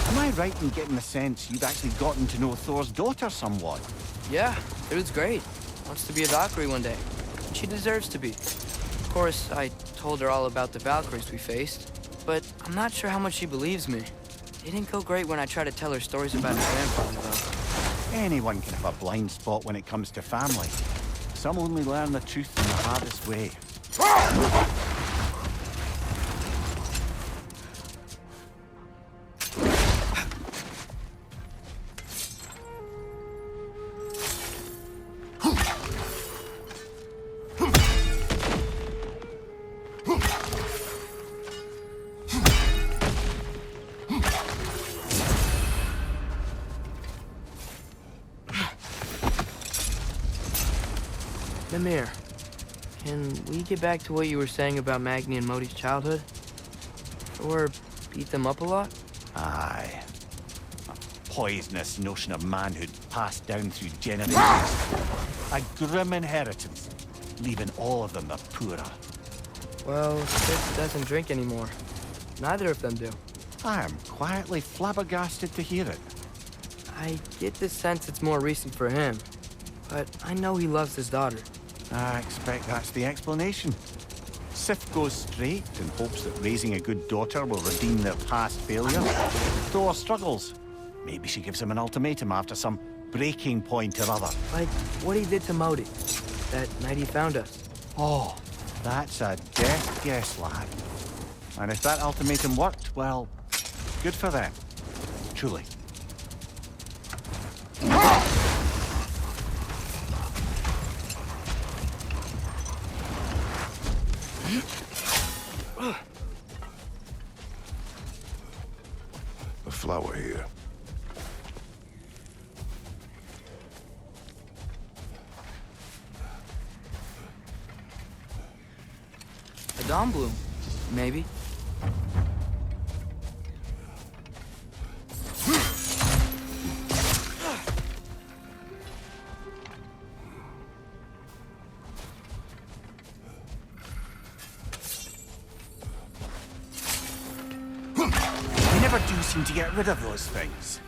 Am I right in getting the sense you've actually gotten to know Thor's daughter somewhat? Yeah, dude's great. Wants to be a Valkyrie one day. And she deserves to be. Of course, I told her all about the Valkyries we faced, but I'm not sure how much she believes me. It didn't go great when I tried to tell her stories about her grandfather, though. Anyone can have a blind spot when it comes to family. Some only learn the truth in the hardest way. Mimir, can we get back to what you were saying about Magni and Modi's childhood? Or beat them up a lot? Aye. A poisonous notion of manhood passed down through generations. A grim inheritance, leaving all of them the poorer. Well, Sid doesn't drink anymore. Neither of them do. I am quietly flabbergasted to hear it. I get the sense it's more recent for him, but I know he loves his daughter. I expect that's the explanation. Sif goes straight and hopes that raising a good daughter will redeem their past failure. Thor struggles. Maybe she gives him an ultimatum after some breaking point or other. Like what he did to Modi, that night he found us. Oh, that's a death guess, lad. And if that ultimatum worked, well, good for them. Truly. A flower here. A dawn bloom, maybe. They never do seem to get rid of those things.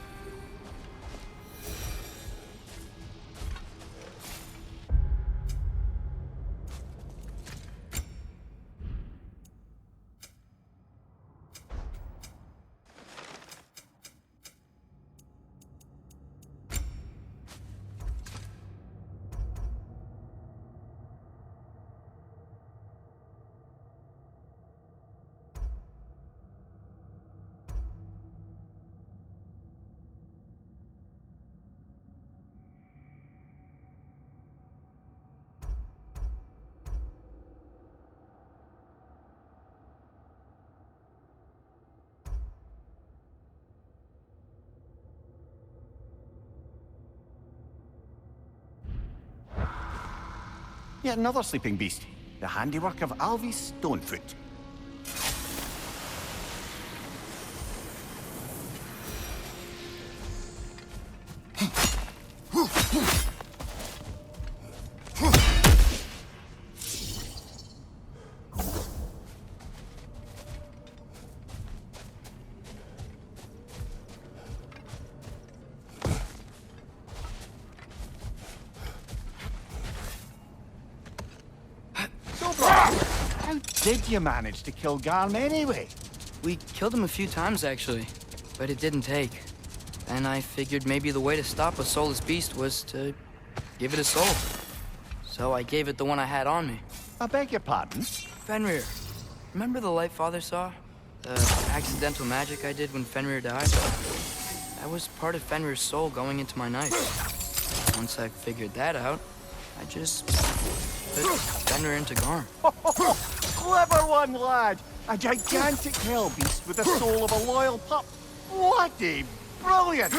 Yet another sleeping beast, the handiwork of Alvis Stonefoot. How did you manage to kill Garm anyway? We killed him a few times, actually, but it didn't take. And I figured maybe the way to stop a soulless beast was to give it a soul. So I gave it the one I had on me. I beg your pardon? Fenrir. Remember the light Father saw? The accidental magic I did when Fenrir died? That was part of Fenrir's soul going into my knife. Once I figured that out, I just put Fenrir into Garm. Clever one, lad! A gigantic hell beast with the soul of a loyal pup. What a brilliant!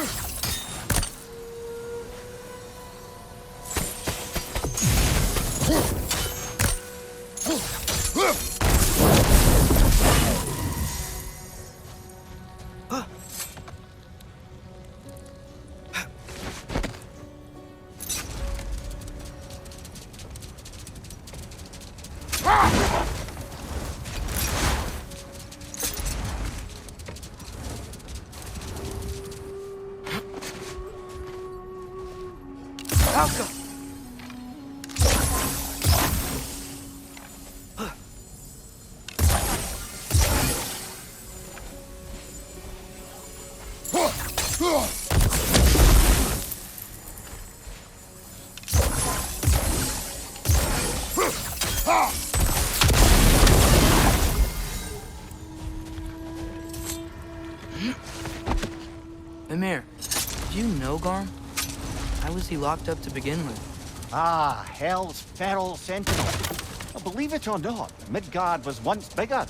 Malcolm! Mimir, do you know Garm? How was he locked up to begin with? Ah, Hell's feral sentinel. Well, believe it or not, Midgard was once bigger.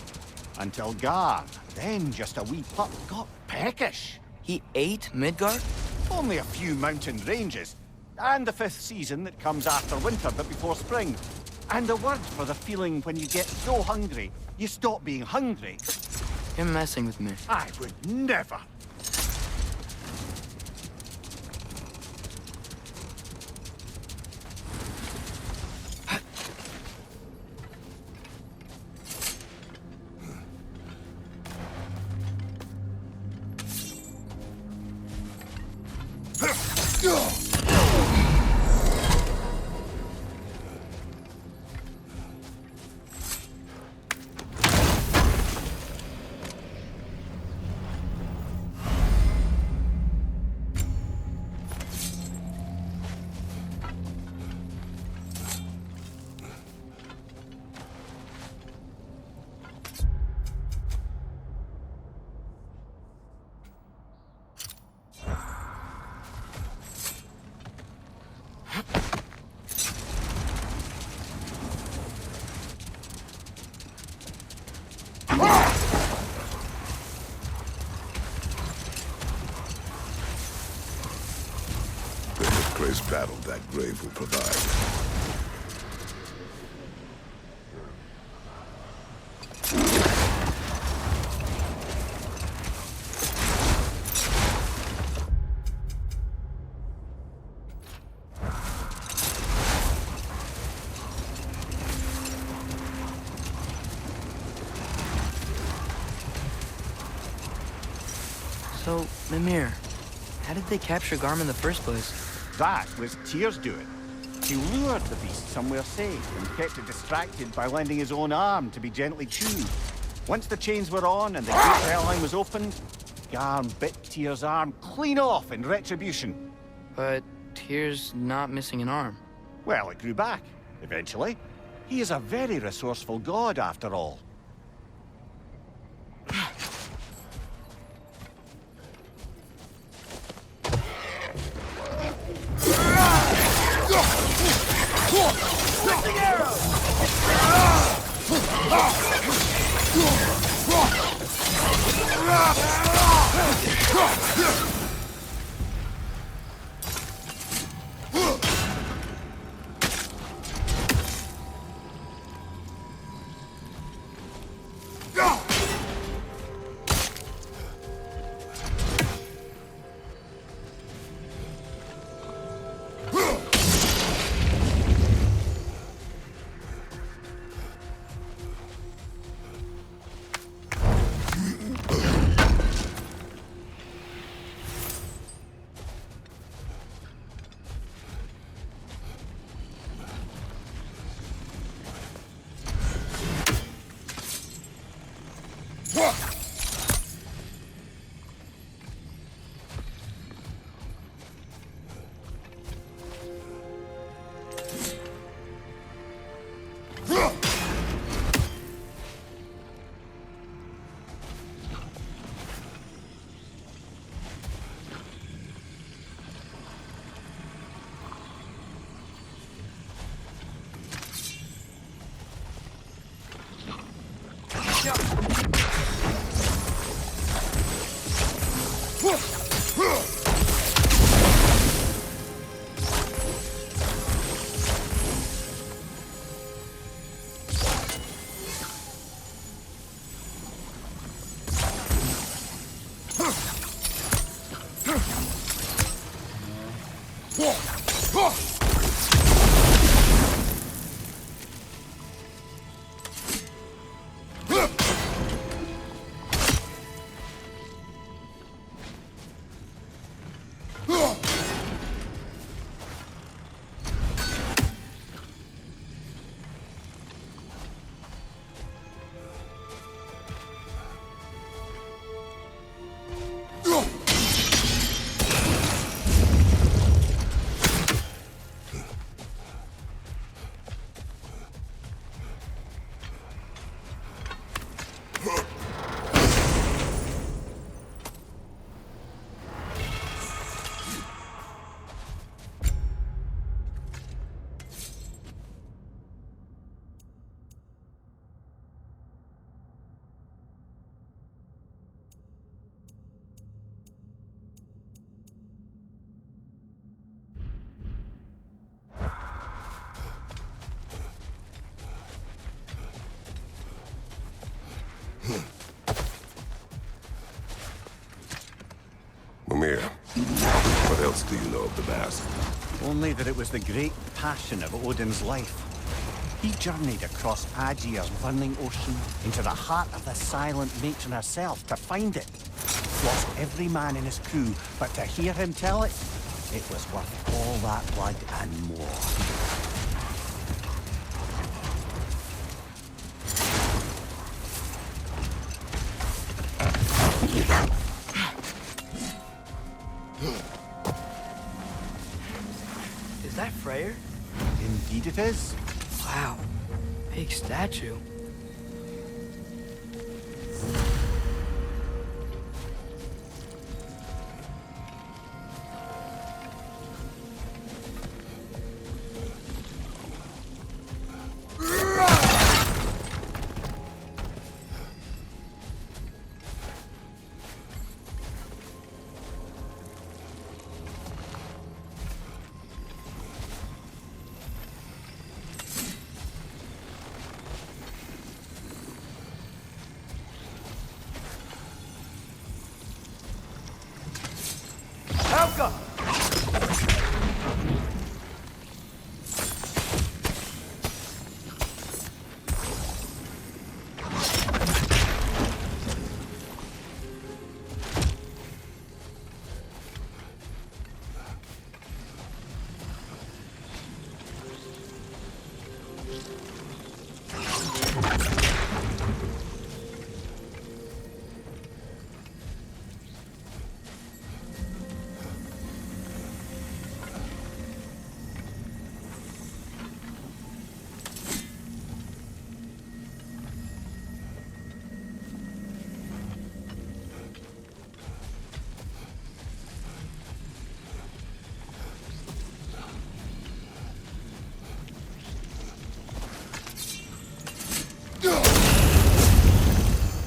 Until Garm, then just a wee pup, got peckish. He ate Midgard? Only a few mountain ranges. And the 5th season that comes after winter but before spring. And a word for the feeling when you get so hungry, you stop being hungry. You're messing with me. I would never. Battle that grave will provide. So, Mimir, how did they capture Garm in the first place? That was Tyr's doing. He lured the beast somewhere safe and kept it distracted by lending his own arm to be gently chewed. Once the chains were on and the gate airline was opened, Garm bit Tyr's arm clean off in retribution. But Tyr's not missing an arm. Well, it grew back, eventually. He is a very resourceful god, after all. do you know of the mask? Only that it was the great passion of Odin's life. He journeyed across Aegir's burning ocean into the heart of the silent matron herself to find it. Lost every man in his crew, but to hear him tell it, it was worth all that blood and more. Is that Freyr? Indeed it is. Wow. Big statue. Helga!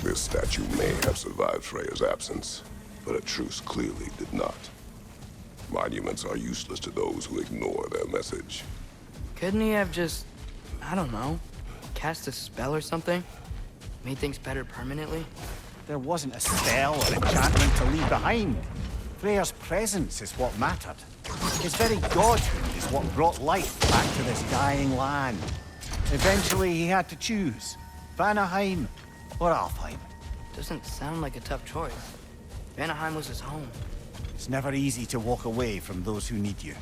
This statue may have survived Freya's absence, but a truce clearly did not. Monuments are useless to those who ignore their message. Couldn't he have just, I don't know, cast a spell or something? Made things better permanently? There wasn't a spell or enchantment to leave behind. Freyr's presence is what mattered. His very godhood is what brought life back to this dying land. Eventually he had to choose. Vanaheim or Alfheim. Doesn't sound like a tough choice. Vanaheim was his home. It's never easy to walk away from those who need you.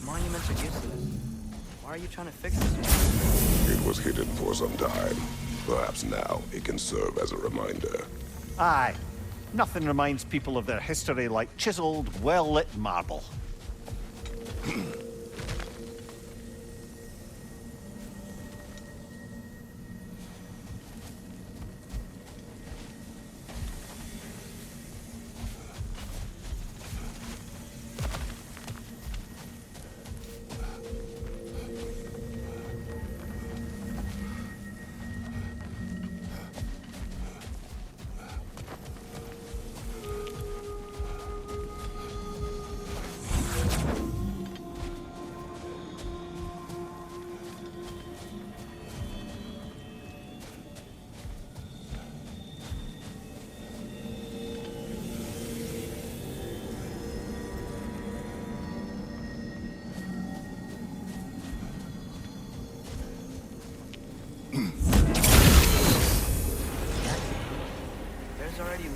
Monuments are useless. Why are you trying to fix this? It was hidden for some time. Perhaps now it can serve as a reminder. Aye. Nothing reminds people of their history like chiseled, well-lit marble.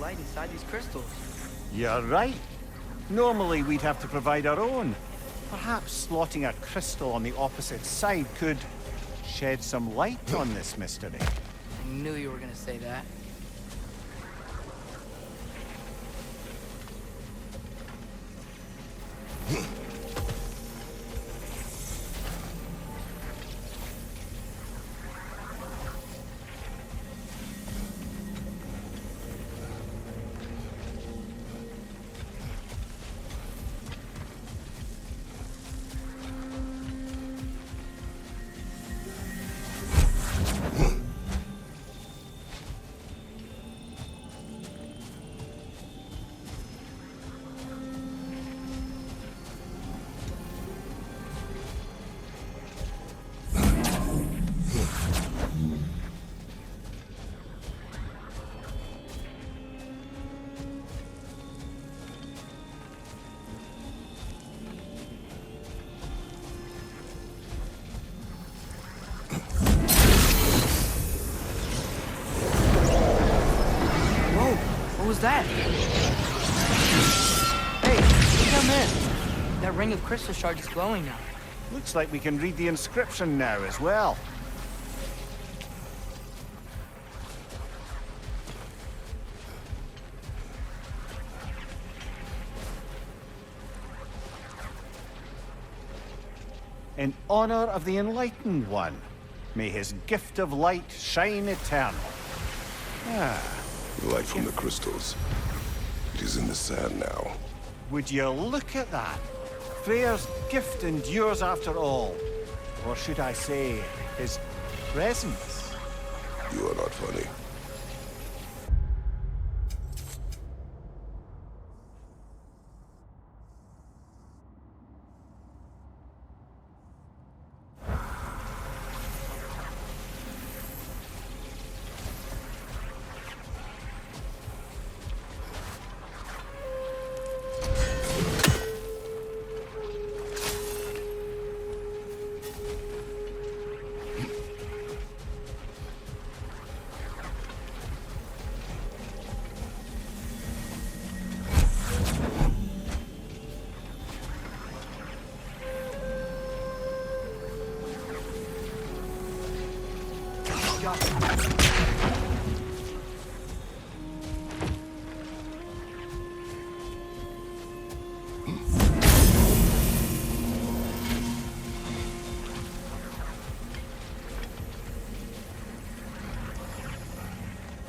light inside these crystals. You're right. Normally we'd have to provide our own. Perhaps slotting a crystal on the opposite side could shed some light on this mystery. I knew you were gonna say that. What was that? Hey, look down there. That ring of crystal shards is glowing now. Looks like we can read the inscription now as well. In honor of the Enlightened One, may his gift of light shine eternal. The light from the crystals. It is in the sand now. Would you look at that? Freyr's gift endures after all. Or should I say, his presence? You are not funny.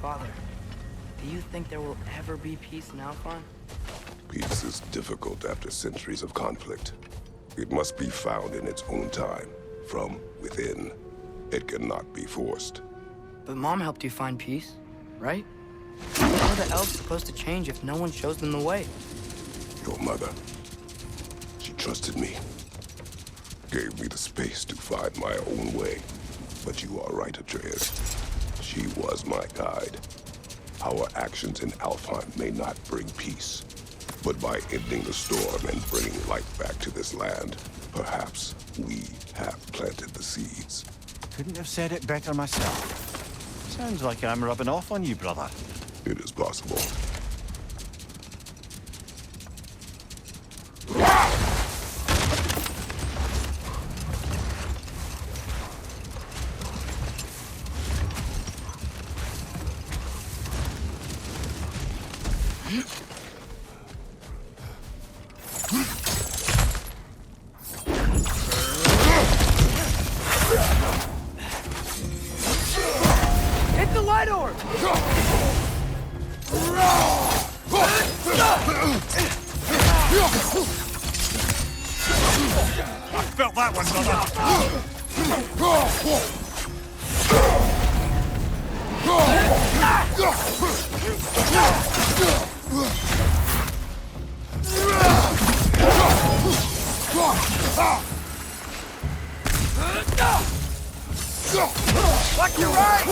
Father, do you think there will ever be peace in Alphon? Peace is difficult after centuries of conflict. It must be found in its own time, from within. It cannot be forced. But Mom helped you find peace, right? How are the elves supposed to change if no one shows them the way? Your mother, she trusted me. Gave me the space to find my own way. But you are right, Atreus. She was my guide. Our actions in Alfheim may not bring peace, but by ending the storm and bringing light back to this land, perhaps we have planted the seeds. Couldn't have said it better myself. Sounds like I'm rubbing off on you, brother. It is possible. Hit the light orb! I felt that one, brother. Watch your right!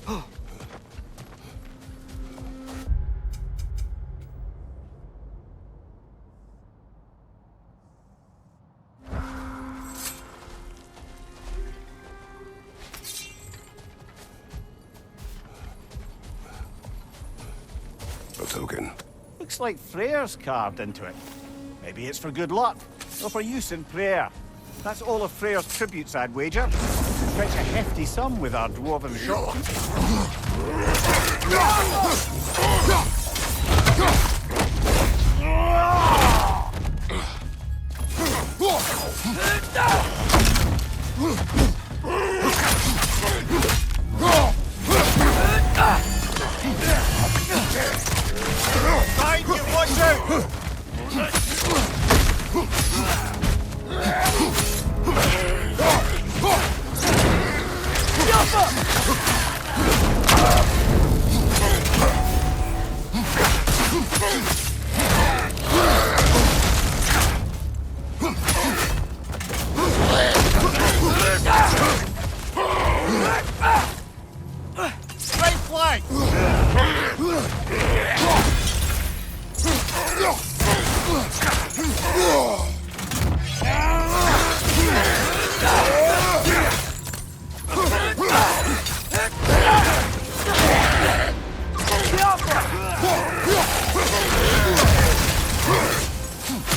A token. Looks like Freyr's carved into it. Maybe it's for good luck, or for use in prayer. That's all of Freyr's tributes, I'd wager. Fetch a hefty sum with our dwarven shopkeeper. Find you, watch out! Right flank!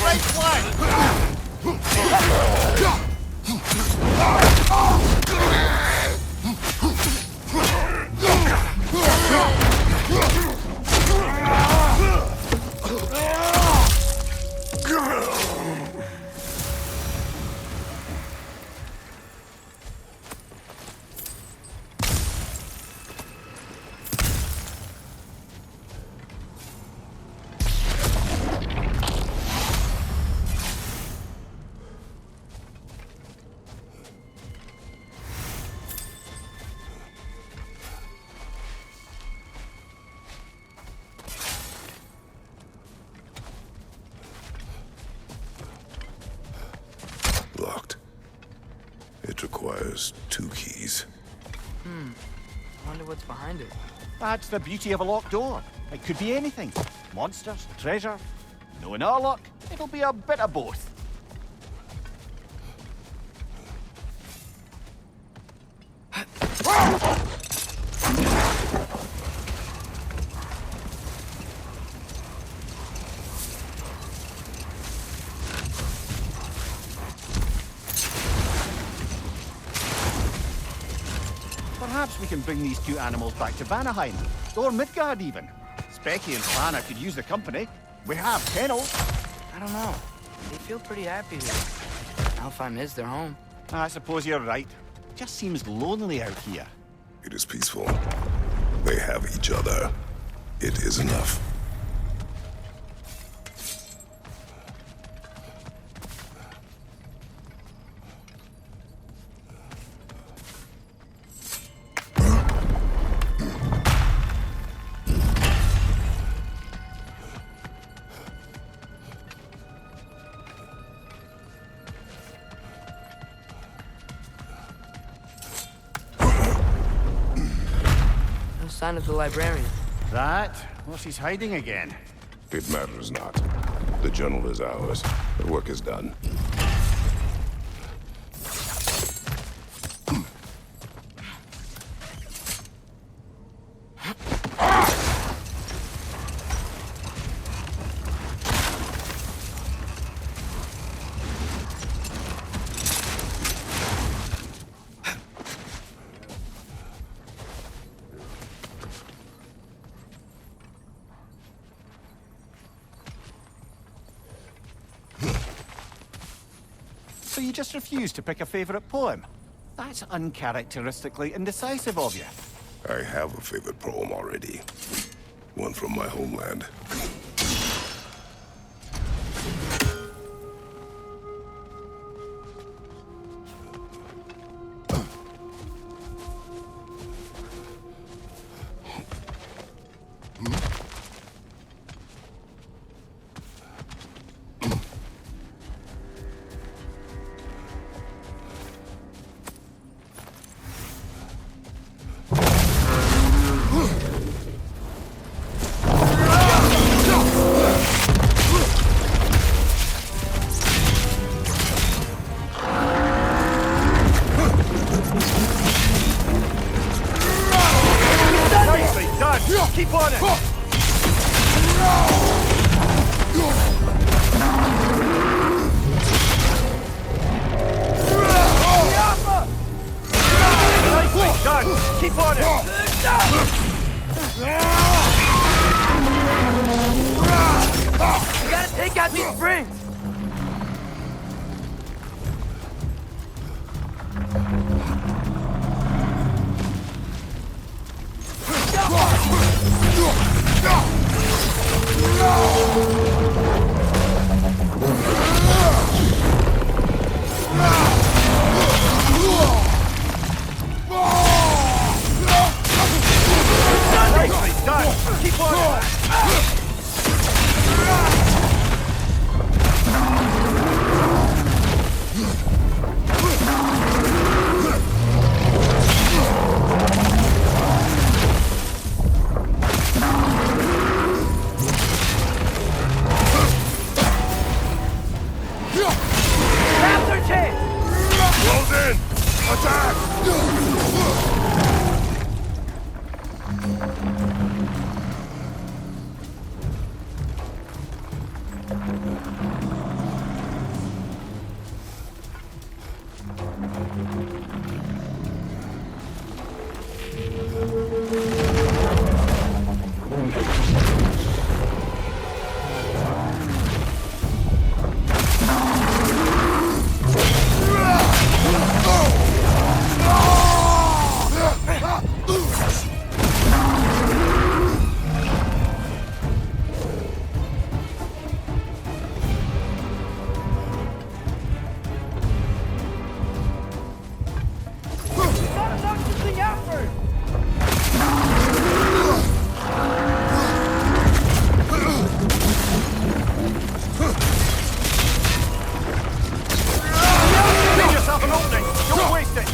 Right flank! Locked. It requires 2 keys. I wonder what's behind it. That's the beauty of a locked door. It could be anything. Monsters, treasure. Knowing our luck, it'll be a bit of both. Perhaps we can bring these 2 animals back to Vanaheim, or Midgard even. Specky and Fana could use the company. We have kennels. I don't know. They feel pretty happy here. Alfheim is their home. I suppose you're right. Just seems lonely out here. It is peaceful. They have each other. It is enough. No sign of the librarian. That? What's he's hiding again? It matters not. The journal is ours. The work is done. So you just refuse to pick a favorite poem? That's uncharacteristically indecisive of you. I have a favorite poem already. One from my homeland. Keep on it! Nicely done! Keep on it! You gotta take out these springs! Nicely done! Keep on it! Now's our chance! Close in! Attack! Give yourself an opening! Don't waste it!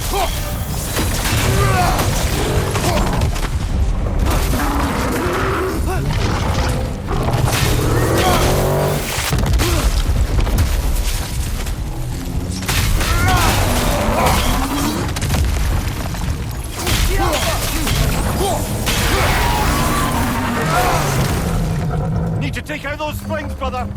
Need to take out those springs, brother!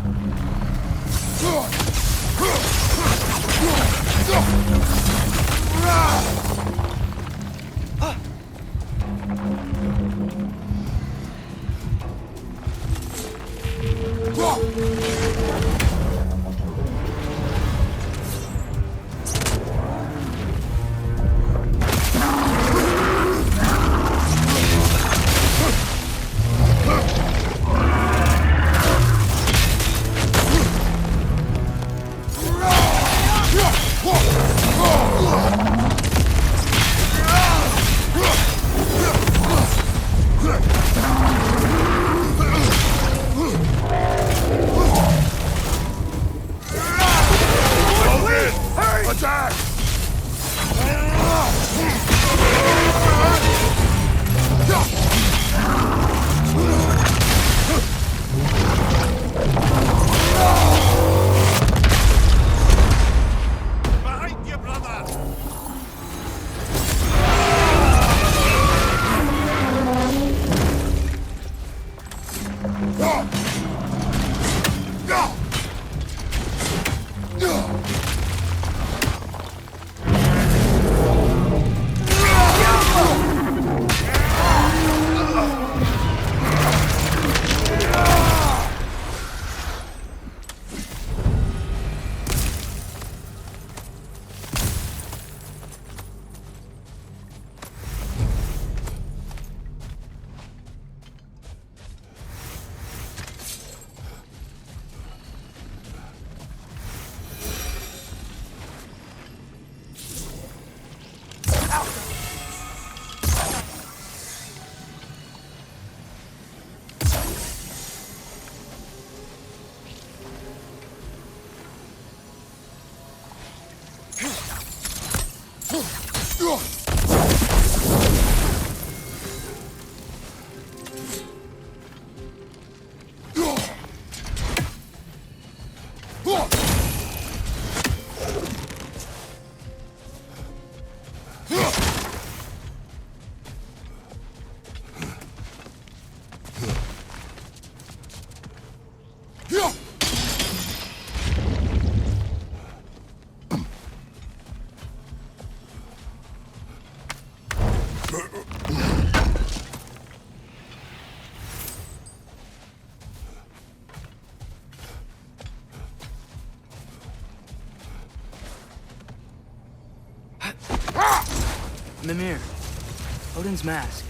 Odin's mask.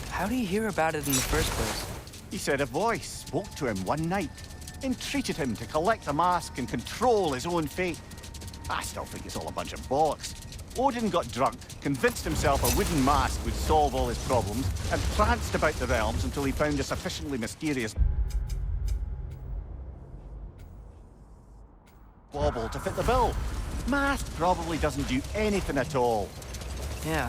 How did he hear about it in the first place? He said a voice spoke to him one night, entreated him to collect the mask and control his own fate. I still think it's all a bunch of bollocks. Odin got drunk, convinced himself a wooden mask would solve all his problems, and pranced about the realms until he found a sufficiently mysterious bauble to fit the bill. Mask probably doesn't do anything at all. Yeah.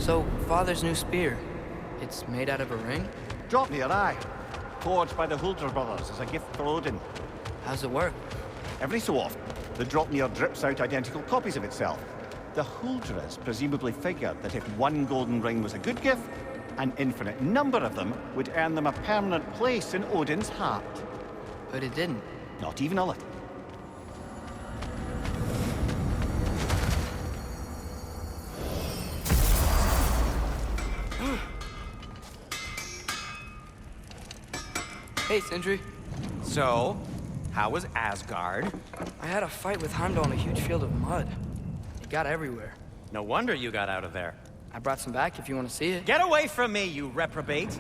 So, Father's new spear, it's made out of a ring? Drop me your eye. Forged by the Huldra brothers as a gift for Odin. How's it work? Every so often, the Dropnir drips out identical copies of itself. The Huldras presumably figured that if one golden ring was a good gift, an infinite number of them would earn them a permanent place in Odin's heart. But it didn't. Not even a little. Hey, Sindri. So, how was Asgard? I had a fight with Heimdall in a huge field of mud. It got everywhere. No wonder you got out of there. I brought some back if you want to see it. Get away from me, you reprobate!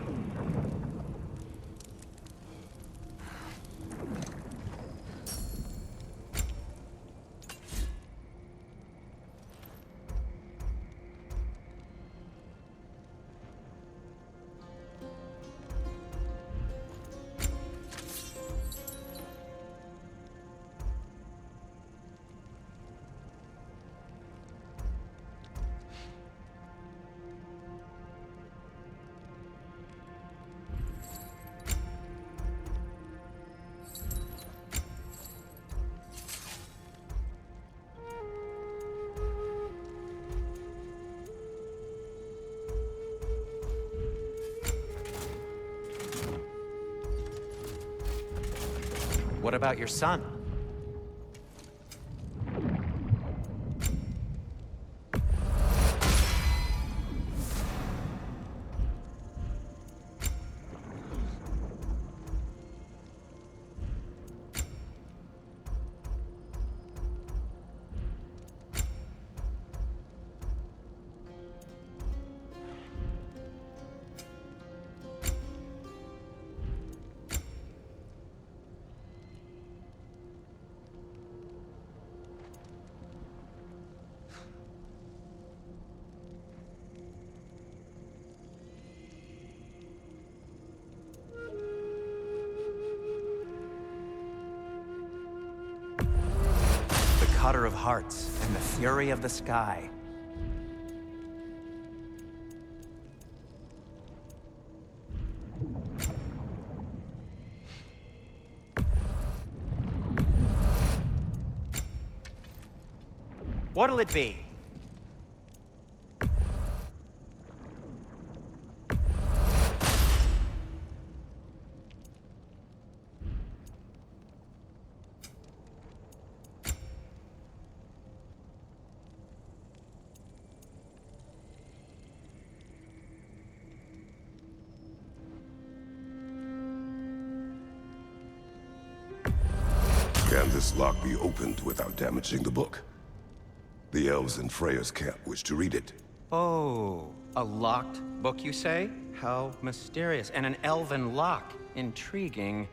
What about your son? Cutter of hearts and the fury of the sky. What'll it be? Can this lock be opened without damaging the book? The elves in Freya's camp wish to read it. Oh, a locked book, you say? How mysterious. And an elven lock. Intriguing.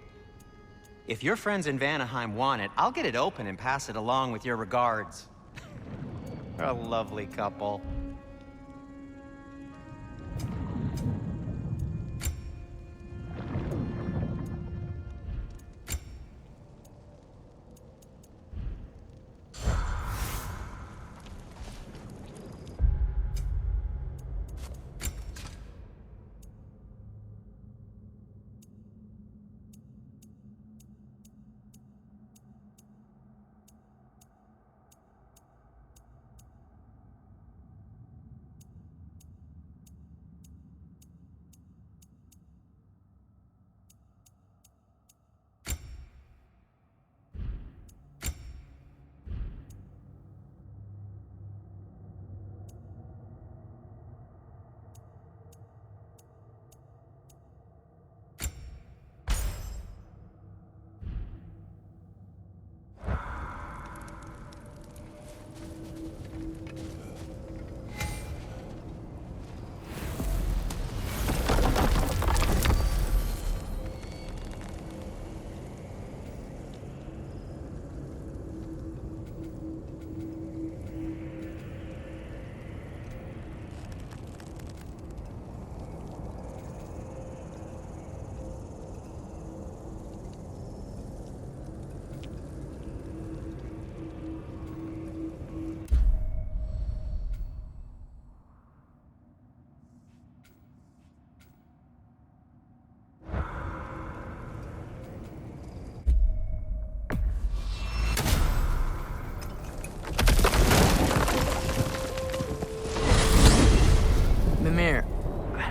If your friends in Vanaheim want it, I'll get it open and pass it along with your regards. A lovely couple.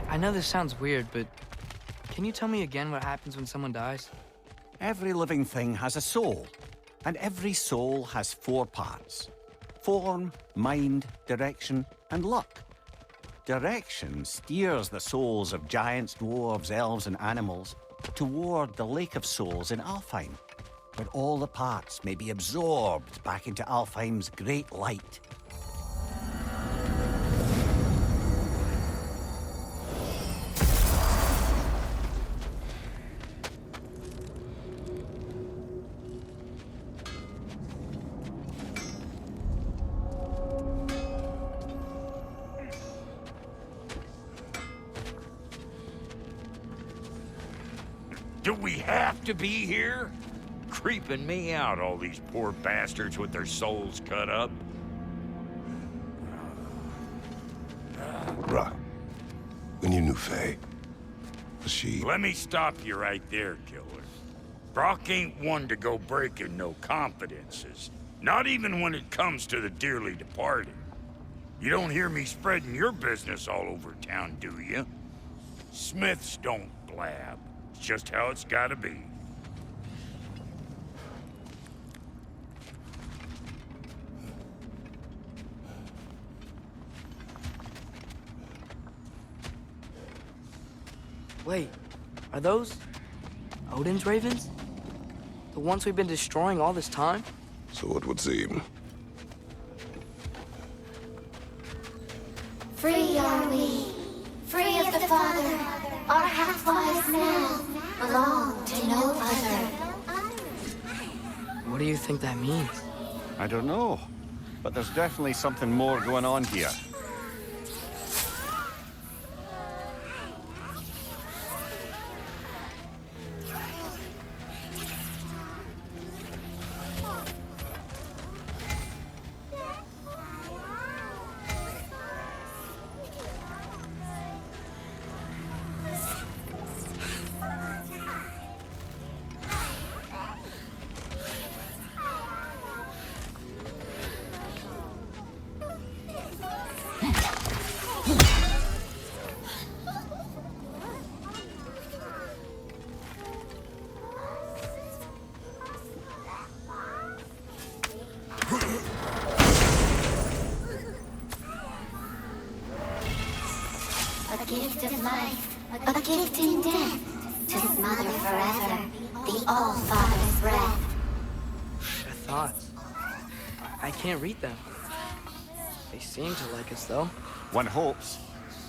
I know this sounds weird, but can you tell me again what happens when someone dies? Every living thing has a soul, and every soul has 4 parts: form, mind, direction, and luck. Direction steers the souls of giants, dwarves, elves, and animals toward the Lake of Souls in Alfheim, where all the parts may be absorbed back into Alfheim's great light. Do we have to be here? Creeping me out, all these poor bastards with their souls cut up. Bruh, when you knew Faye, was she... Let me stop you right there, killer. Brock ain't one to go breaking no confidences. Not even when it comes to the dearly departed. You don't hear me spreading your business all over town, do you? Smiths don't blab. It's just how it's gotta be. Wait, are those Odin's ravens? The ones we've been destroying all this time? So it would seem. Free are we, free of the Father. Our half-lives now belong to no other. What do you think that means? I don't know, but there's definitely something more going on here. life, a gift in death, to smother forever the All-Father's breath. Their thoughts. I can't read them. They seem to like us, though. One hopes.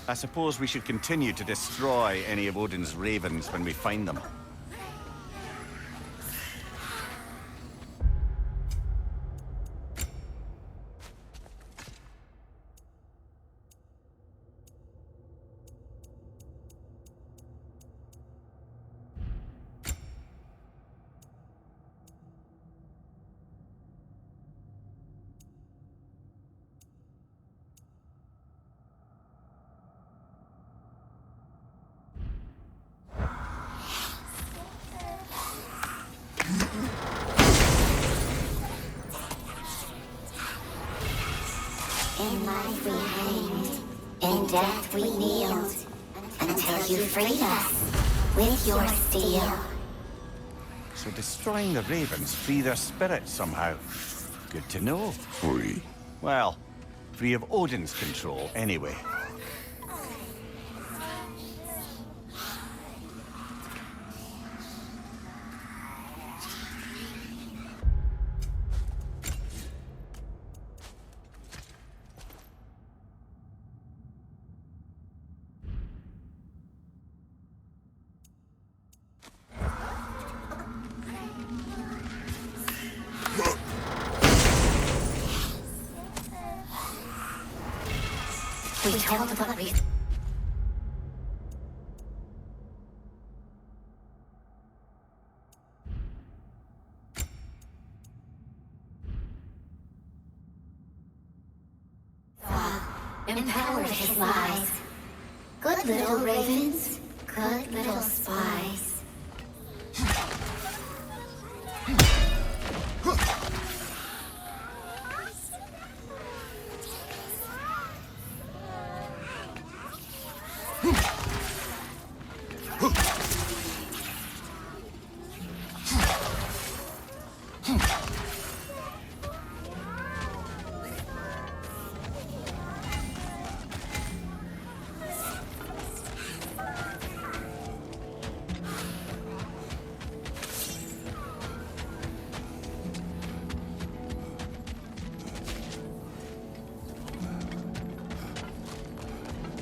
I suppose we should continue to destroy any of Odin's ravens when we find them. In life we hanged, in death we kneeled, until you freed us with your steel. So destroying the ravens free their spirits somehow. Good to know. Free. Well, free of Odin's control anyway. We told what we... empowered his lies. Good little ravens, good little spies.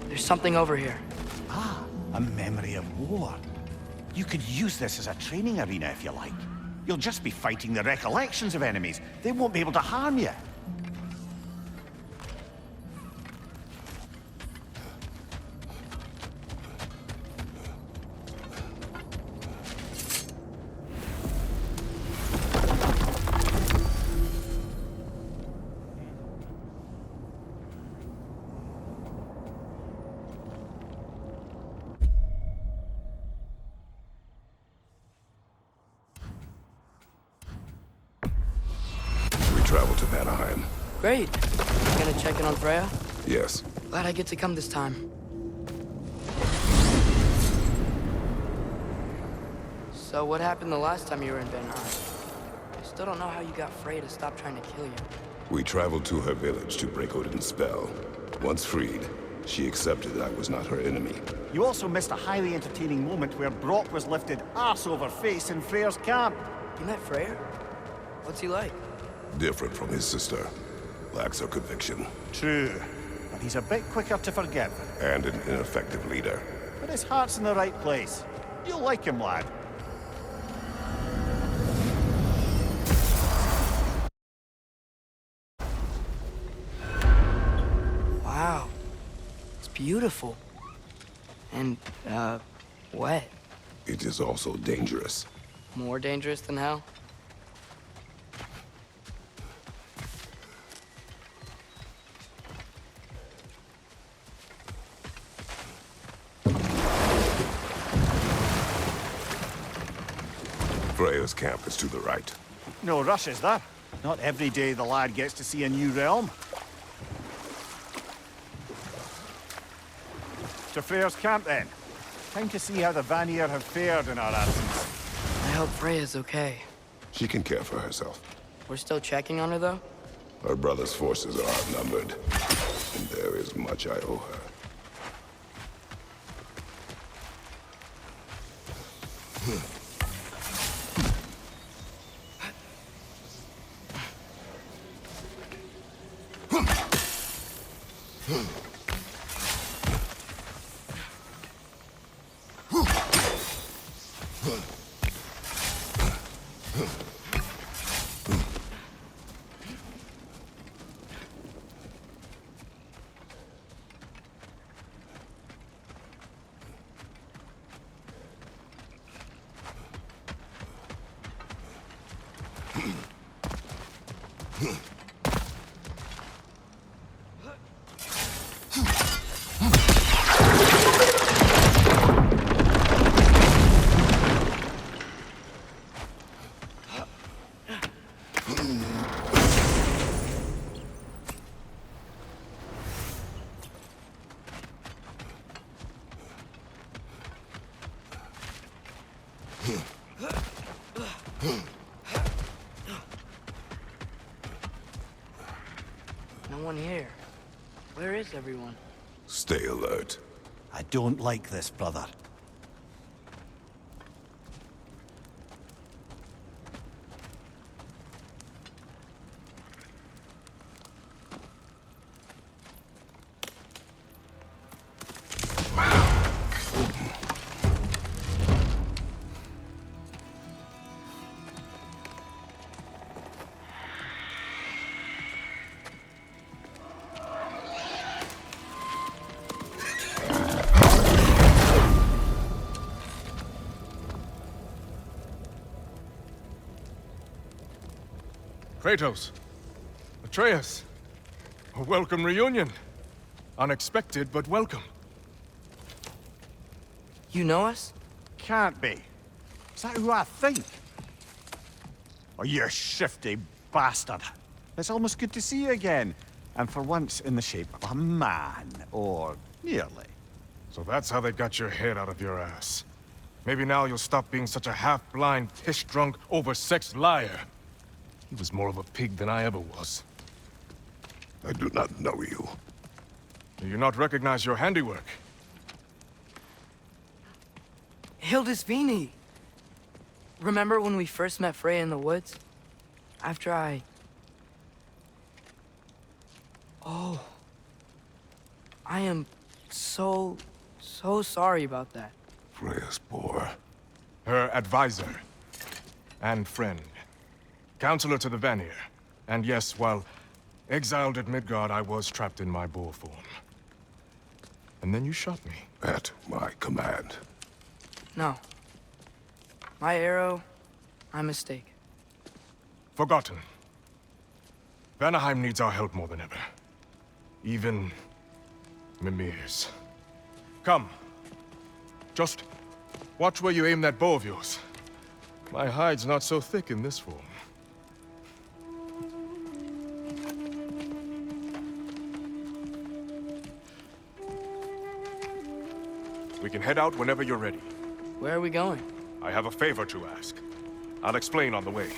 There's something over here. Ah, a memory of war. You could use this as a training arena if you like. You'll just be fighting the recollections of enemies. They won't be able to harm you. Travel to Vanaheim. Great. You gonna check in on Freya? Yes. Glad I get to come this time. So what happened the last time you were in Vanaheim? I still don't know how you got Freya to stop trying to kill you. We traveled to her village to break Odin's spell. Once freed, she accepted that I was not her enemy. You also missed a highly entertaining moment where Brock was lifted arse over face in Freyr's camp. You met Freyr? What's he like? Different from his sister. Lacks her conviction. True, but he's a bit quicker to forgive. And an ineffective leader. But his heart's in the right place. You'll like him, lad. Wow. It's beautiful. And, wet. It is also dangerous. More dangerous than hell? Freya's camp is to the right. No rush, is there? Not every day the lad gets to see a new realm. To Freyr's camp, then. Time to see how the Vanir have fared in our absence. I hope Freya's okay. She can care for herself. We're still checking on her, though? Her brother's forces are outnumbered, and there is much I owe her. No one here. Where is everyone? Stay alert. I don't like this, brother. Kratos. Atreus. A welcome reunion. Unexpected, but welcome. You know us? Can't be. Is that who I think? Oh, you shifty bastard. It's almost good to see you again. And for once in the shape of a man, or nearly. So that's how they got your head out of your ass. Maybe now you'll stop being such a half-blind, piss-drunk, oversexed liar. He was more of a pig than I ever was. I do not know you. Do you not recognize your handiwork? Hildisvini! Remember when we first met Freya in the woods? After I... Oh. I am so sorry about that. Freya's poor. Her advisor. And friend. Counselor to the Vanir. And yes, while exiled at Midgard, I was trapped in my boar form. And then you shot me. At my command. No. My arrow, my mistake. Forgotten. Vanaheim needs our help more than ever. Even Mimir's. Come. Just watch where you aim that bow of yours. My hide's not so thick in this form. We can head out whenever you're ready. Where are we going? I have a favor to ask. I'll explain on the way.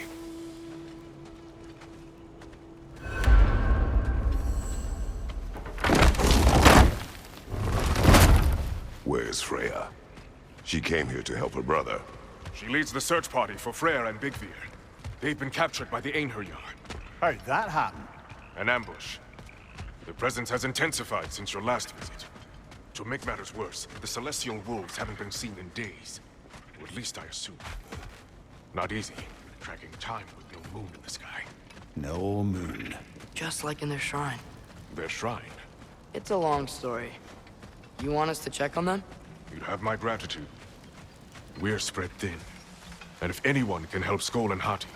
Where's Freya? She came here to help her brother. She leads the search party for Freyr and Bigvir. They've been captured by the Einherjar. How'd that happen? An ambush. The presence has intensified since your last visit. To make matters worse, the Celestial Wolves haven't been seen in days. Or at least I assume. Not easy, tracking time with no moon in the sky. No moon. Just like in their shrine. Their shrine. It's a long story. You want us to check on them? You'd have my gratitude. We're spread thin. And if anyone can help Skoll and Hati,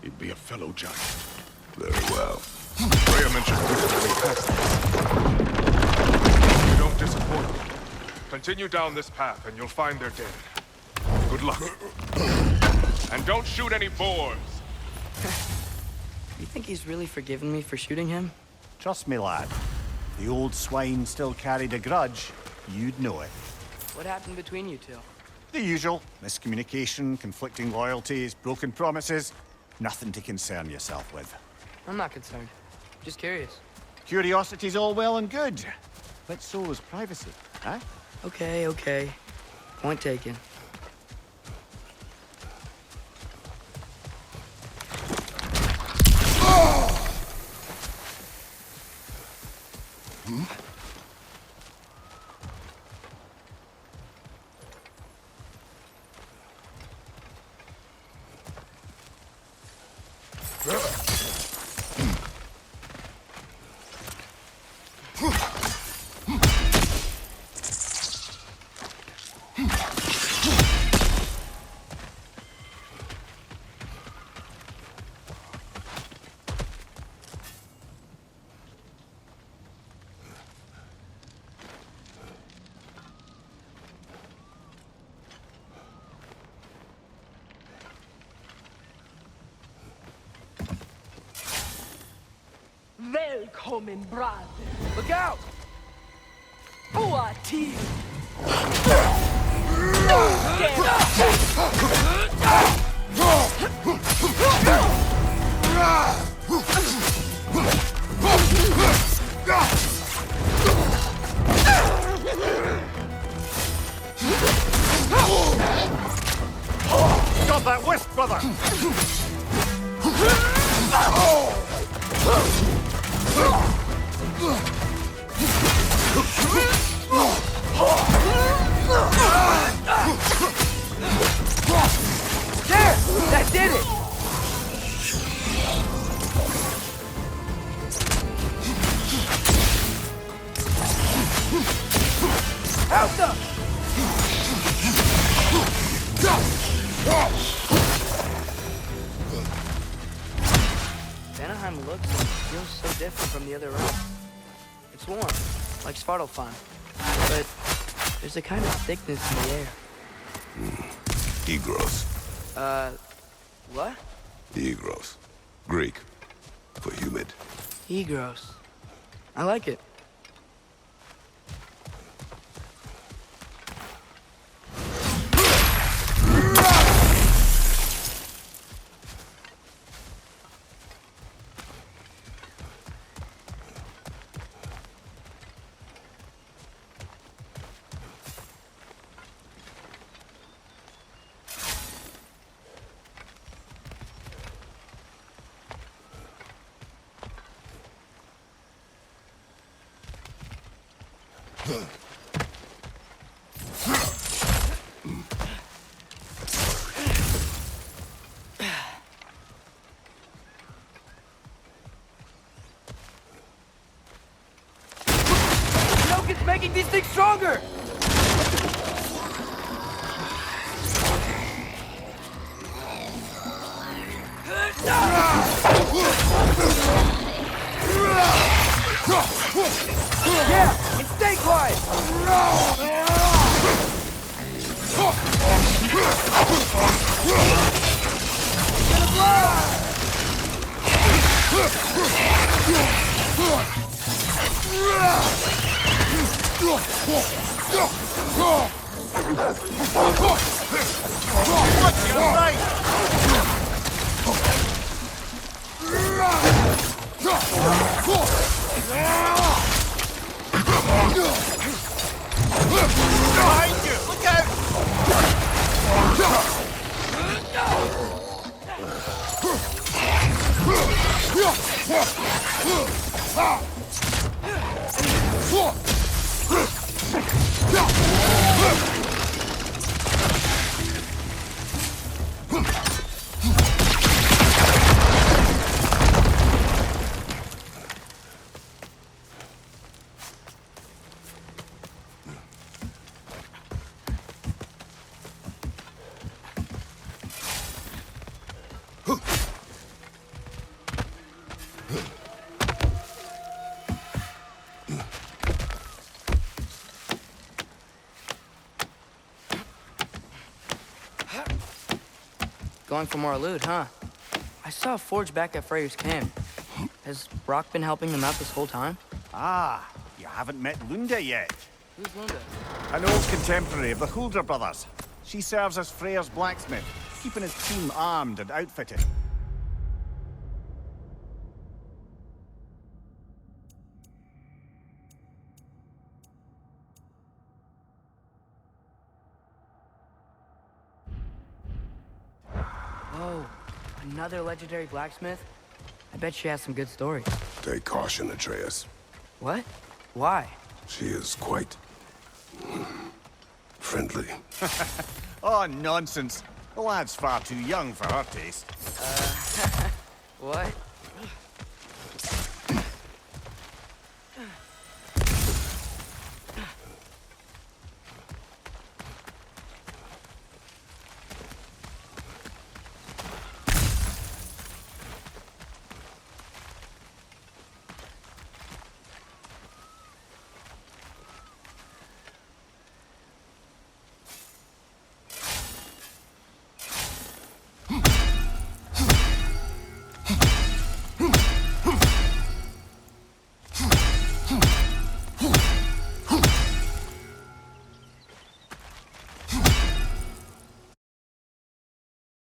it'd be a fellow giant. Very well. Freya mentioned recently past this. You don't disappoint me. Continue down this path and you'll find their dead. Good luck. And don't shoot any boars! You think he's really forgiven me for shooting him? Trust me, lad. If the old swine still carried a grudge, you'd know it. What happened between you two? The usual. Miscommunication, conflicting loyalties, broken promises. Nothing to concern yourself with. I'm not concerned. Just curious. Curiosity's all well and good. But so is privacy, eh? Okay. Point taken. Välkommen, brother. Look out! Boa till. Got that whisk, brother! There! That did it! Out them! Vanaheim looks and feels so different from the other room. It's warm, like Svartalfheim, but there's a kind of thickness in the air. Egros. What? Egros. Greek. For humid. Egros. I like it. It's making these things stronger! Yeah, and stay quiet! What's your right? Behind you! Look out! Going for more loot, huh? I saw a forge back at Freyr's camp. Has Brock been helping them out this whole time? Ah, you haven't met Lunda yet. Who's Lunda? An old contemporary of the Hulder brothers. She serves as Freyr's blacksmith, keeping his team armed and outfitted. Oh, another legendary blacksmith? I bet she has some good stories. Take caution, Atreus. What? Why? She is quite... friendly. Oh, nonsense. The lad's far too young for her taste. What?